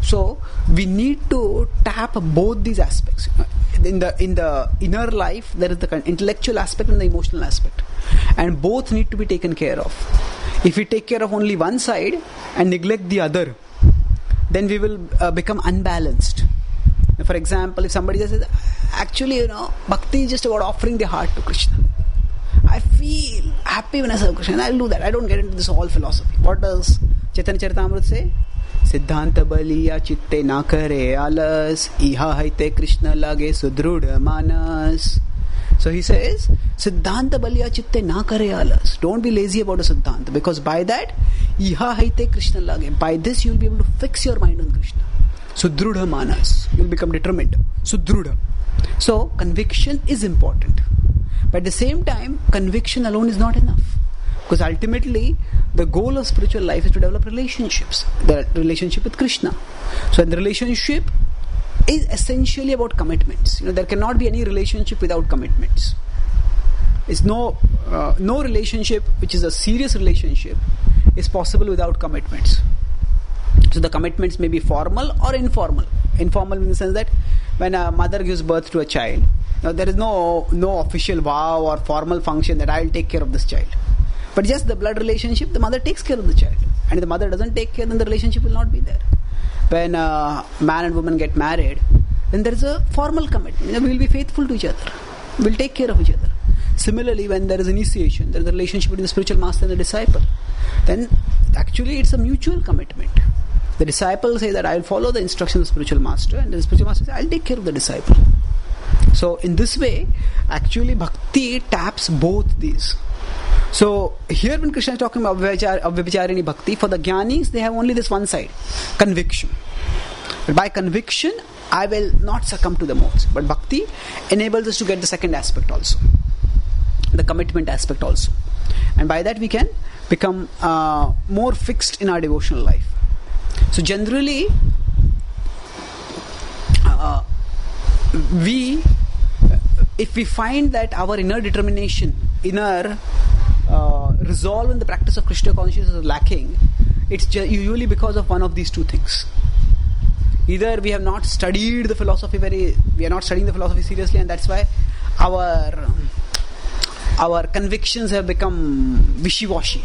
So we need to tap both these aspects. In the inner life, there is the intellectual aspect and the emotional aspect, and both need to be taken care of. If we take care of only one side and neglect the other, then we will become unbalanced. For example, if somebody says, actually, bhakti is just about offering the heart to Krishna. I feel happy when I serve Krishna, and I'll do that. I don't get into this whole philosophy. What does Chaitanya Charan say? Siddhanta baliya chitte na kare alas, iha haite Krishna lage sudruda manas. So he says, Siddhanta baliya chitte na kare alas. Don't be lazy about a Siddhanta, because by that, iha haite Krishna lage. By this you will be able to fix your mind on Krishna. Sudruda manas. You will become determined. Sudruda. So conviction is important. But at the same time, conviction alone is not enough. Because ultimately, the goal of spiritual life is to develop relationships. The relationship with Krishna. So the relationship is essentially about commitments. There cannot be any relationship without commitments. It's no relationship which is a serious relationship is possible without commitments. So the commitments may be formal or informal. Informal in the sense that when a mother gives birth to a child, now there is no official vow or formal function that I will take care of this child. But just the blood relationship, the mother takes care of the child. And if the mother doesn't take care, then the relationship will not be there. When man and woman get married, then there is a formal commitment. We will be faithful to each other. We will take care of each other. Similarly, when there is initiation, there is a relationship between the spiritual master and the disciple. Then actually it's a mutual commitment. The disciple says that I will follow the instructions of the spiritual master, and the spiritual master says I will take care of the disciple. So in this way, actually bhakti taps both these. So here when Krishna is talking about avyabicharini bhakti, for the jnanis they have only this one side, conviction. But by conviction, I will not succumb to the modes. But bhakti enables us to get the second aspect also, the commitment aspect also. And by that we can become more fixed in our devotional life. So generally, if we find that our inner determination, inner resolve in the practice of Krishna consciousness is lacking, it's usually because of one of these two things. Either we have not studied the philosophy we are not studying the philosophy seriously, and that's why our convictions have become wishy-washy.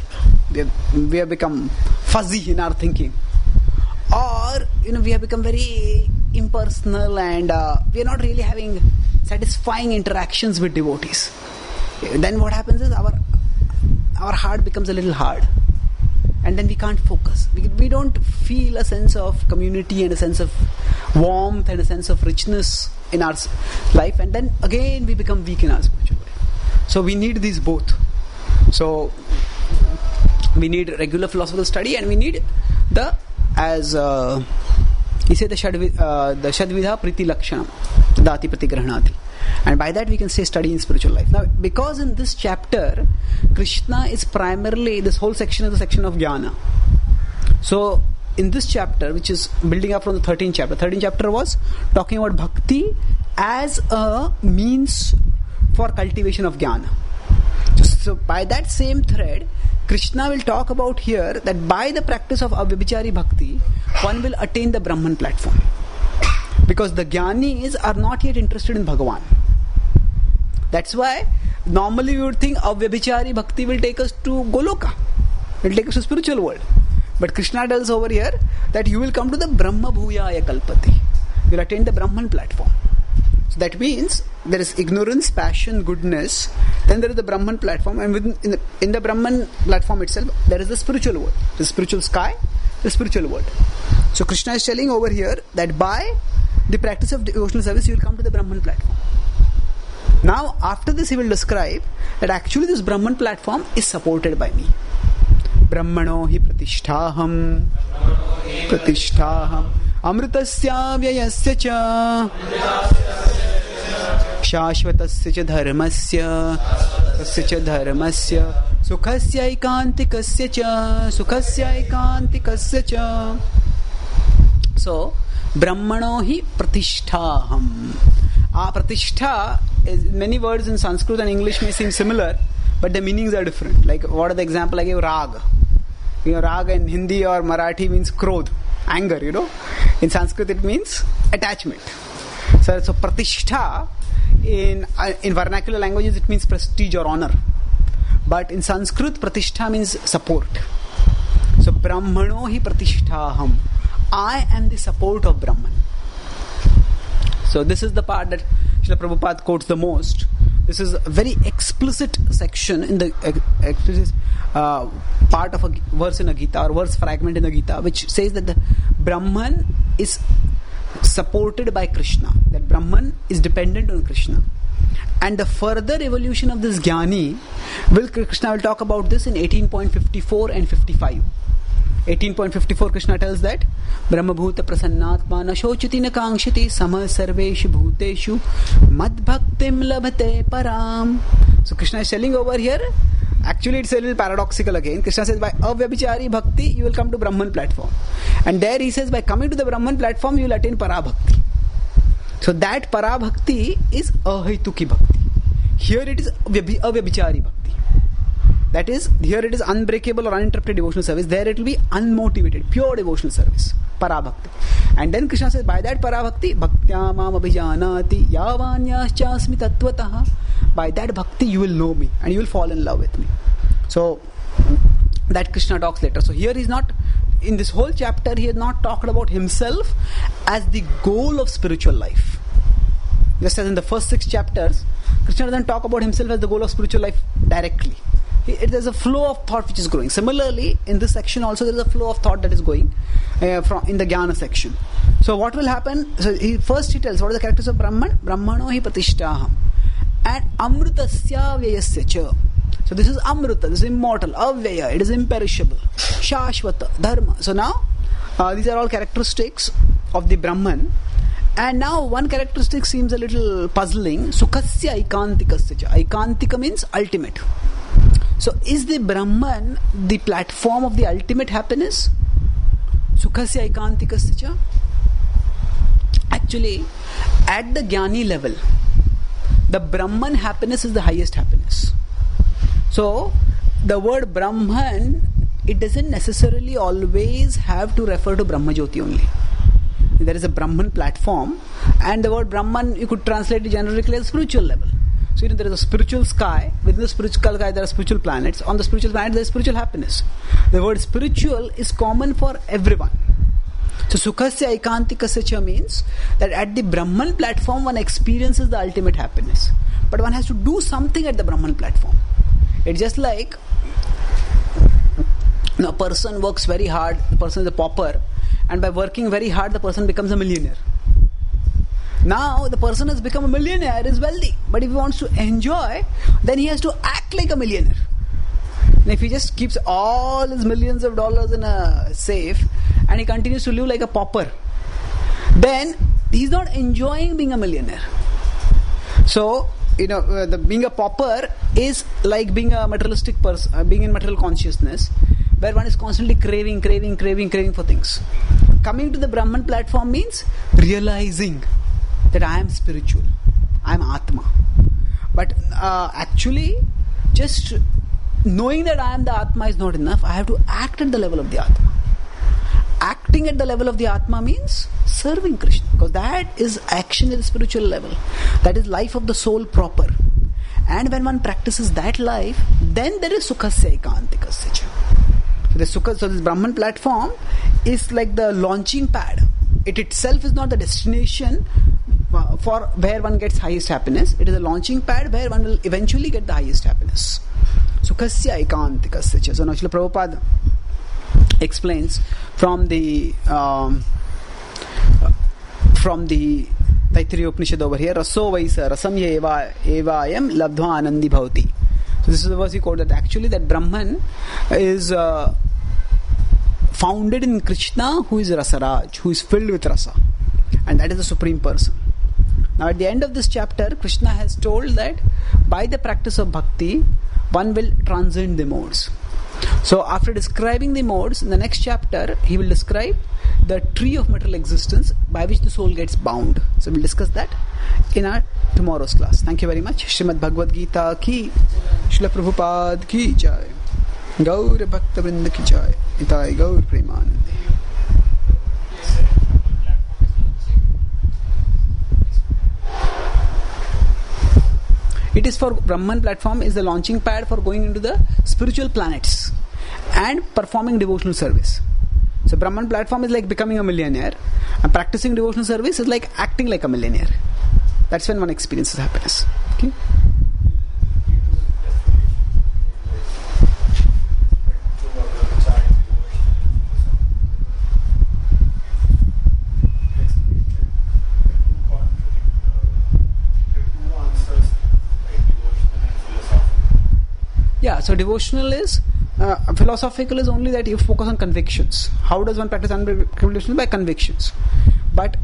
We have become fuzzy in our thinking. Or we have become very impersonal, and we are not really having satisfying interactions with devotees. Then what happens is our heart becomes a little hard, and then we can't focus. We don't feel a sense of community and a sense of warmth and a sense of richness in our life, and then again we become weak in our spiritual life. So we need these both. So we need regular philosophical study, and we need the he said the shadvidha priti lakshanam dati pratigrahnati, and by that we can say study in spiritual life. Now, because in this chapter Krishna is primarily, this whole section is the section of jnana. So in this chapter, which is building up from the 13th chapter was talking about bhakti as a means for cultivation of jnana. So by that same thread, Krishna will talk about here that by the practice of avyabichari bhakti, one will attain the Brahman platform. Because the jnanis are not yet interested in Bhagavan. That's why normally we would think avyabichari bhakti will take us to Goloka, will take us to spiritual world. But Krishna tells over here that you will come to the Brahma Bhuyaya Kalpati. You will attain the Brahman platform. So that means there is ignorance, passion, goodness, then there is the Brahman platform, and in the Brahman platform itself there is the spiritual world, the spiritual sky, the spiritual world. So Krishna is telling over here that by the practice of devotional service you will come to the Brahman platform. Now after this he will describe that actually this Brahman platform is supported by me. Brahmano hi pratisthāham amritasya vyayasya cha shashvatasya cha dharmasya sukhasya ekantikasya cha. So Brahmano hi pratisthāham. Pratishtha is, many words in Sanskrit and English may seem similar, but the meanings are different. Like what are the example I gave? Rag. Rag in Hindi or Marathi means krodh, anger, In Sanskrit it means attachment. So pratishtha in vernacular languages it means prestige or honor. But in Sanskrit pratishtha means support. So Brahmano hi pratisthāham. I am the support of Brahman. So this is the part that Srila Prabhupada quotes the most. This is a very explicit section in the explicit part of a verse in a Gita or verse fragment in the Gita, which says that the Brahman is supported by Krishna. That Brahman is dependent on Krishna. And the further evolution of this jnani, Krishna will talk about this in 18.54 and 55. 18.54 Krishna tells that Brahma bhuta prasannatma na shochati na kāṅkṣati sama sarveshu bhuteshu mad-bhaktim labhate param. So Krishna is telling over here, actually it's a little paradoxical again. Krishna says by avyabichari bhakti you will come to Brahman platform, and there he says by coming to the Brahman platform you will attain parabhakti. So that parabhakti is ahaituki bhakti. Here it is avyabichari bhakti. That is, here it is unbreakable or uninterrupted devotional service. There it will be unmotivated, pure devotional service. Parabhakti. And then Krishna says, by that parabhakti, bhaktya mam abhijanati yavanyāścāsmi tattvataḥ. By that bhakti you will know me and you will fall in love with me. So that Krishna talks later. So here he's not, in this whole chapter, he has not talked about himself as the goal of spiritual life. Just as in the first 6 chapters, Krishna doesn't talk about himself as the goal of spiritual life directly. There's a flow of thought which is growing. Similarly, in this section also there is a flow of thought that is going from in the Jnana section. So what will happen? So he tells what are the characters of Brahman? Brahmano hi pratishtaham. And amrutasya vyayasya cha. So this is amruta, this is immortal, avyaya, it is imperishable, shashvata, dharma. So now these are all characteristics of the Brahman. And now one characteristic seems a little puzzling. Sukhasya aikantikasya cha. Aikantika means ultimate. So is the Brahman the platform of the ultimate happiness? Sukhasya aikantikasya cha. Actually, at the Jnani level, the Brahman happiness is the highest happiness. So the word Brahman, it doesn't necessarily always have to refer to Brahmajyoti only. There is a Brahman platform, and the word Brahman you could translate it generically as spiritual level. So there is a spiritual sky. Within the spiritual sky there are spiritual planets. On the spiritual planet there is spiritual happiness. The word spiritual is common for everyone. So Sukhasya Aikantikasya cha means that at the Brahman platform one experiences the ultimate happiness. But one has to do something at the Brahman platform. It's just like a person works very hard, the person is a pauper, and by working very hard the person becomes a millionaire. Now the person has become a millionaire, is wealthy, but if he wants to enjoy, then he has to act like a millionaire. And if he just keeps all his millions of dollars in a safe and he continues to live like a pauper, then he's not enjoying being a millionaire. So being a pauper is like being a materialistic person, being in material consciousness, where one is constantly craving for things. Coming to the Brahman platform means realizing that I am spiritual, I am Atma. But actually, just knowing that I am the Atma is not enough. I have to act at the level of the Atma. Acting at the level of the Atma means serving Krishna, because that is action at the spiritual level. That is life of the soul proper. And when one practices that life, then there is Sukhasya Aikantikasya cha. So this Brahman platform is like the launching pad. It itself is not the destination for where one gets highest happiness. It is a launching pad where one will eventually get the highest happiness. Sukhasya Aikantikasya cha. So now Srila Prabhupada explains from the Taittiriya Upanishad over here, Raso Vaisa Rasam Evayam Labdhva Anandi Bhavati. So this is the verse he quoted, that actually that Brahman is founded in Krishna, who is Rasaraj, who is filled with rasa, and that is the Supreme Person. Now at the end of this chapter, Krishna has told that by the practice of bhakti, one will transcend the modes. So after describing the modes, in the next chapter he will describe the tree of material existence by which the soul gets bound. So we'll discuss that in our tomorrow's class. Thank you very much. Srimad Bhagavad-gītā ki, Srila Prabhupad ki jai, Gaur Bhakta Vrinda ki jai, Itai Gaur Premanande. It is for Brahman platform is the launching pad for going into the spiritual planets and performing devotional service. So Brahman platform is like becoming a millionaire, and practicing devotional service is like acting like a millionaire. That's when one experiences happiness. Okay? Yeah, so devotional is, philosophical is only that you focus on convictions. How does one practice unconditional? By convictions. But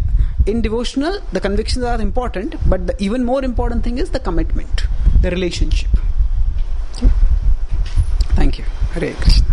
in devotional, the convictions are important, but the even more important thing is the commitment, the relationship. Okay? Thank you. Hare Krishna.